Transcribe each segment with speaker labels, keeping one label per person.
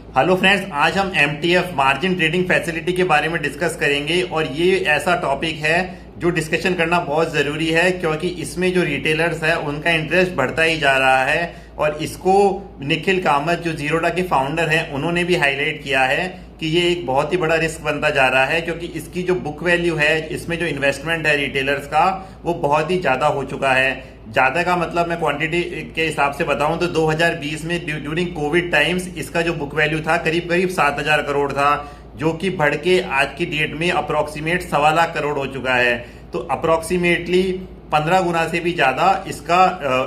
Speaker 1: Hello friends, आज हम MTF margin trading facility के बारे में डिस्कस करेंगे और ये ऐसा टॉपिक है जो डिस्कशन करना बहुत ज़रूरी है क्योंकि इसमें जो रिटेलर्स है उनका इंटरेस्ट बढ़ता ही जा रहा है। और इसको निखिल कामत जो जीरोडा के फाउंडर हैं उन्होंने भी हाईलाइट किया है कि ये एक बहुत ही बड़ा रिस्क बनता जा रहा है क्योंकि इसकी जो बुक वैल्यू है, इसमें जो इन्वेस्टमेंट है रिटेलर्स का, वो बहुत ही ज़्यादा हो चुका है। ज़्यादा का मतलब मैं क्वांटिटी के हिसाब से बताऊं तो 2020 में ड्यूरिंग कोविड टाइम्स इसका जो बुक वैल्यू था करीब करीब 7,000 करोड़ था, जो कि बढ़ के आज की डेट में अप्रोक्सीमेट 1.25 करोड़ हो चुका है। तो अप्रोक्सीमेटली 15 गुना से भी ज्यादा इसका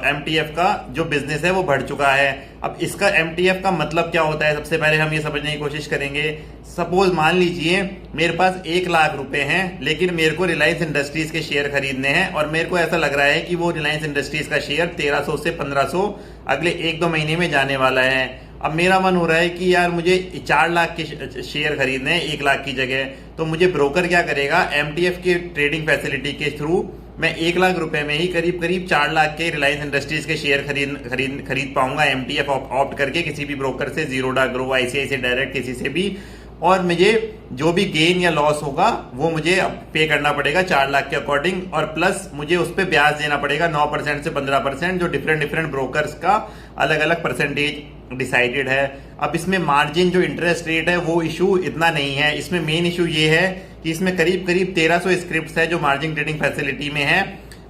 Speaker 1: एमटीएफ का जो बिजनेस है वो बढ़ चुका है। अब इसका एमटीएफ का मतलब क्या होता है, सबसे पहले हम ये समझने की कोशिश करेंगे। सपोज मान लीजिए मेरे पास 1 लाख रुपए हैं, लेकिन मेरे को रिलायंस इंडस्ट्रीज के शेयर खरीदने हैं और मेरे को ऐसा लग रहा है कि वो रिलायंस इंडस्ट्रीज का शेयर 1300 से 1500 अगले 1-2 महीने में जाने वाला है। अब मेरा मन हो रहा है कि यार मुझे 4 लाख के शेयर खरीदने हैं 1 लाख की जगह। तो मुझे ब्रोकर क्या करेगा, एमटीएफ की ट्रेडिंग फैसिलिटी के थ्रू मैं 1 लाख रुपए में ही करीब करीब 4 लाख के रिलायंस इंडस्ट्रीज के शेयर खरीद पाऊंगा एमटीएफ ऑप्ट करके, किसी भी ब्रोकर से, जीरोडा, ग्रो, आईसीआईसीआई डायरेक्ट, किसी से भी। और मुझे जो भी गेन या लॉस होगा वो मुझे पे करना पड़ेगा 4 लाख के अकॉर्डिंग, और प्लस मुझे उस पर ब्याज देना पड़ेगा 9% से 15%, जो डिफरेंट ब्रोकर्स का अलग अलग परसेंटेज डिसाइडेड है। अब इसमें मार्जिन जो इंटरेस्ट रेट है वो इशू इतना नहीं है। इसमें मेन इशू ये है कि इसमें करीब करीब 1300 स्क्रिप्ट है जो मार्जिन ट्रेडिंग फैसिलिटी में है।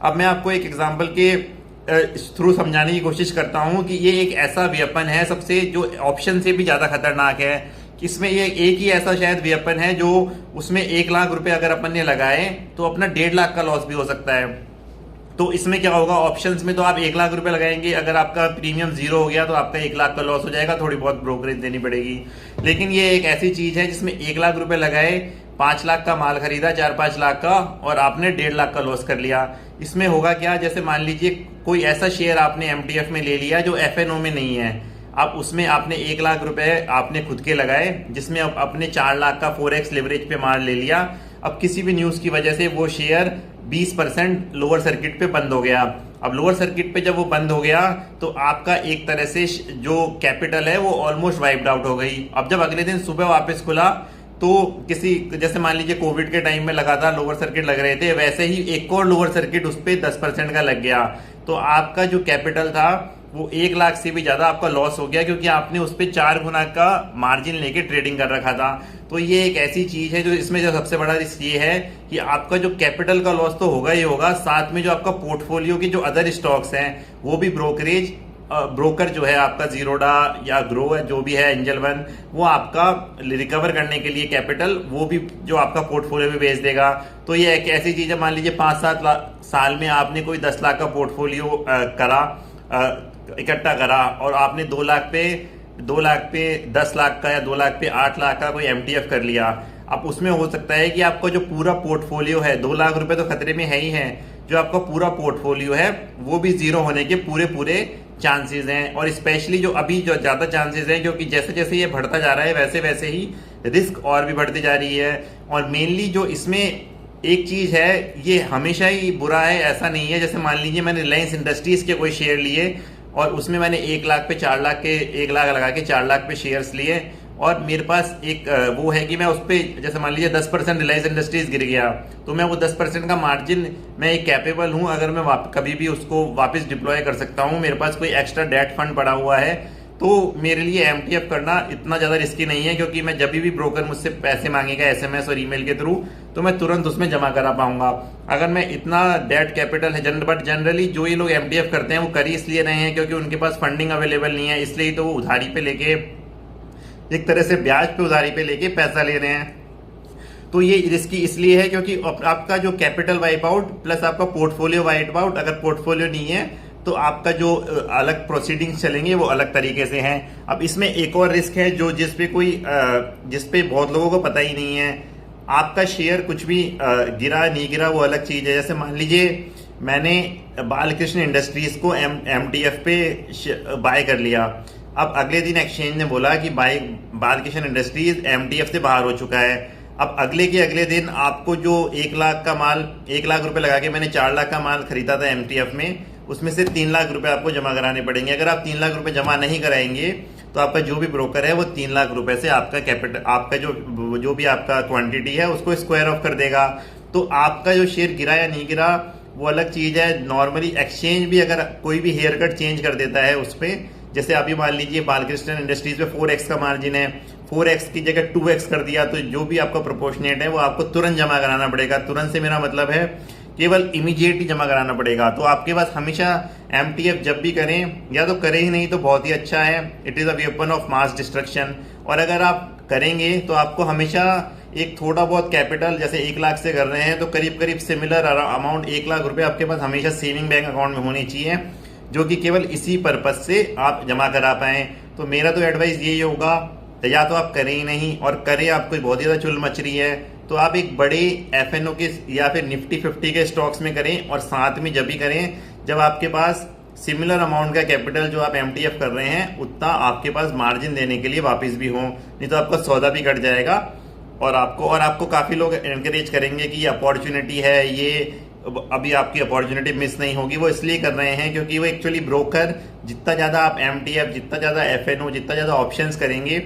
Speaker 1: अब मैं आपको एक एग्जांपल के थ्रू समझाने की कोशिश करता हूं कि ये एक ऐसा वेपन है सबसे जो ऑप्शन से भी ज्यादा खतरनाक है। इसमें ये एक ही ऐसा शायद वेपन है जो उसमें 1 लाख रुपए अगर अपन ने लगाए तो अपना 1.5 लाख का लॉस भी हो सकता है। तो इसमें क्या होगा, ऑप्शंस में तो आप 1 लाख रुपए लगाएंगे, अगर आपका प्रीमियम 0 हो गया तो आपका 1 लाख का लॉस हो जाएगा, थोड़ी बहुत ब्रोकरेज देनी पड़ेगी। लेकिन ये एक ऐसी चीज है जिसमें 1 लाख रुपए लगाए, 5 लाख का माल खरीदा, 4-5 लाख का, और आपने 1.5 लाख का लॉस कर लिया। इसमें होगा क्या, जैसे मान लीजिए कोई ऐसा शेयर आपने एमटीएफ में ले लिया जो एफएनओ में नहीं है। अब उसमें आपने 1 लाख रुपए आपने खुद के लगाए, जिसमें अब अपने 4 लाख का 4x लेवरेज पे माल ले लिया। अब किसी भी न्यूज की वजह से वो शेयर 20% लोअर सर्किट पे बंद हो गया। अब लोअर सर्किट पे जब वो बंद हो गया तो आपका एक तरह से जो कैपिटल है वो ऑलमोस्ट वाइप्ड आउट हो गई। अब जब अगले दिन सुबह वापस खुला तो किसी, जैसे मान लीजिए कोविड के टाइम में लगा था, लोअर सर्किट लग रहे थे, वैसे ही एक और लोअर सर्किट उस पर 10% का लग गया। तो आपका जो कैपिटल था वो 1 लाख से भी ज्यादा आपका लॉस हो गया क्योंकि आपने उस पर 4 गुना का मार्जिन लेके ट्रेडिंग कर रखा था। तो ये एक ऐसी चीज है जो इसमें जो सबसे बड़ा रिस्क ये है कि आपका जो कैपिटल का लॉस तो होगा ही होगा, साथ में जो आपका पोर्टफोलियो के जो अदर स्टॉक्स हैं वो भी ब्रोकर जो है आपका जीरोडा या ग्रो है, जो भी है, एंजल वन, वो आपका रिकवर करने के लिए कैपिटल वो भी जो आपका पोर्टफोलियो भी बेच देगा। तो ये एक ऐसी चीज है, मान लीजिए 5-7 साल में आपने कोई 10 लाख का पोर्टफोलियो इकट्ठा करा और आपने 2 लाख पे 10 लाख का या 2 लाख पे 8 लाख का कोई एमटीएफ कर लिया। अब उसमें हो सकता है कि आपका जो पूरा पोर्टफोलियो है, 2 लाख रुपए तो खतरे में है ही है, जो आपका पूरा पोर्टफोलियो है वो भी जीरो होने के पूरे चांसेस हैं। और स्पेशली जो अभी जो ज्यादा चांसेस हैं क्योंकि जैसे जैसे ये बढ़ता जा रहा है वैसे वैसे ही रिस्क और भी बढ़ती जा रही है। और मेनली जो इसमें एक चीज है, ये हमेशा ही बुरा है ऐसा नहीं है। जैसे मान लीजिए मैंने रिलायंस इंडस्ट्रीज के कोई शेयर लिए और उसमें मैंने 1 लाख पे 4 लाख के 1 लाख लगा के 4 लाख पे शेयर्स लिए, और मेरे पास एक वो है कि मैं उस पर, जैसे मान लीजिए 10% रिलायंस इंडस्ट्रीज गिर गया तो मैं वो 10% का मार्जिन मैं एक कैपेबल हूं, अगर मैं कभी भी उसको वापस डिप्लॉय कर सकता हूं, मेरे पास कोई एक्स्ट्रा डेट फंड पड़ा हुआ है, तो मेरे लिए एमटीएफ करना इतना ज्यादा रिस्की नहीं है क्योंकि मैं जब भी ब्रोकर मुझसे पैसे मांगेगा एसएमएस और ईमेल के थ्रू तो मैं तुरंत उसमें जमा करा पाऊंगा। अगर मैं इतना डेट कैपिटल है, बट जनरली जो ये लोग एमटीएफ करते हैं वो कर ही इसलिए रहे हैं क्योंकि उनके पास फंडिंग अवेलेबल नहीं है, इसलिए तो वो उधारी पे लेके, एक तरह से ब्याज पे उधारी पे लेके पैसा ले रहे हैं। तो ये रिस्की इसलिए है क्योंकि आपका जो कैपिटल वाइप आउट प्लस आपका पोर्टफोलियो वाइप आउट, अगर पोर्टफोलियो नहीं है तो आपका जो अलग प्रोसीडिंग्स चलेंगे वो अलग तरीके से हैं। अब इसमें एक और रिस्क है जो जिसपे बहुत लोगों को पता ही नहीं है। आपका शेयर कुछ भी गिरा नहीं गिरा वो अलग चीज है। जैसे मान लीजिए मैंने बालकृष्ण इंडस्ट्रीज को एमटीएफ पे बाय कर लिया, अब अगले दिन एक्सचेंज ने बोला कि बालकृष्ण इंडस्ट्रीज एमटीएफ से बाहर हो चुका है। अब अगले के अगले दिन आपको जो 1 लाख का माल, 1 लाख रुपए लगा के मैंने 4 लाख का माल खरीदा था एमटीएफ में, उसमें से 3 लाख रुपए आपको जमा कराने पड़ेंगे। अगर आप 3 लाख रुपए जमा नहीं कराएंगे तो आपका जो भी ब्रोकर है वो 3 लाख रुपए से आपका कैपिटल, आपका जो भी आपका क्वांटिटी है उसको स्क्वायर ऑफ कर देगा। तो आपका जो शेयर गिरा या नहीं गिरा वो अलग चीज है। नॉर्मली एक्सचेंज भी अगर कोई भी हेयर कट चेंज कर देता है उस पर, जैसे अभी मान लीजिए बालकृष्ण इंडस्ट्रीज पे 4x का मार्जिन है, 4x की जगह 2x कर दिया, तो जो भी आपका प्रोपोर्शनेट है वो आपको तुरंत जमा कराना पड़ेगा। तुरंत से मेरा मतलब है केवल इमीडिएटली जमा कराना पड़ेगा। तो आपके पास हमेशा MTF जब भी करें, या तो करें ही नहीं तो बहुत ही अच्छा है, it is a weapon of mass destruction. और अगर आप करेंगे तो आपको हमेशा एक थोड़ा बहुत कैपिटल, जैसे 1 लाख से कर रहे हैं तो करीब करीब सिमिलर अमाउंट 1 लाख रुपए आपके पास हमेशा सेविंग बैंक अकाउंट में होनी चाहिए, जो कि केवल इसी पर्पज से आप जमा करा पाएँ। तो मेरा तो एडवाइस यही होगा, या तो आप करें ही नहीं, और करें आपको बहुत ज़्यादा चुल मच रही है तो आप एक बड़े FNO के या फिर निफ्टी 50 के स्टॉक्स में करें, और साथ में जब भी करें जब आपके पास सिमिलर अमाउंट का कैपिटल जो आप MTF कर रहे हैं उतना आपके पास मार्जिन देने के लिए वापस भी हो, नहीं तो आपका सौदा भी कट जाएगा। और आपको काफ़ी लोग एनकरेज करेंगे कि ये अपॉर्चुनिटी है, ये अभी आपकी अपॉर्चुनिटी मिस नहीं होगी। वो इसलिए कर रहे हैं क्योंकि वो एक्चुअली ब्रोकर, जितना ज़्यादा आप MTF, जितना ज़्यादा FNO, जितना ज़्यादा ऑप्शंस करेंगे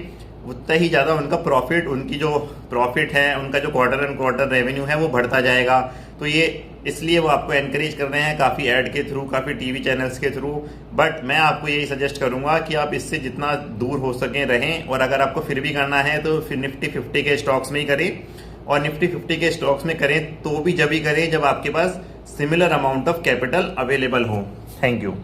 Speaker 1: उतना ही ज़्यादा उनका प्रॉफिट, उनकी जो प्रॉफिट है, उनका जो क्वार्टर एंड क्वार्टर रेवेन्यू है वो बढ़ता जाएगा। तो ये इसलिए वो आपको एनकरेज कर रहे हैं काफ़ी ऐड के थ्रू, काफ़ी TV चैनल्स के थ्रू। बट मैं आपको यही सजेस्ट करूंगा कि आप इससे जितना दूर हो सकें रहें, और अगर आपको फिर भी करना है तो फिर निफ्टी 50 के स्टॉक्स में ही करें, और निफ्टी 50 के स्टॉक्स में करें तो भी जब ही करें जब आपके पास similar amount of capital available हो। Thank you.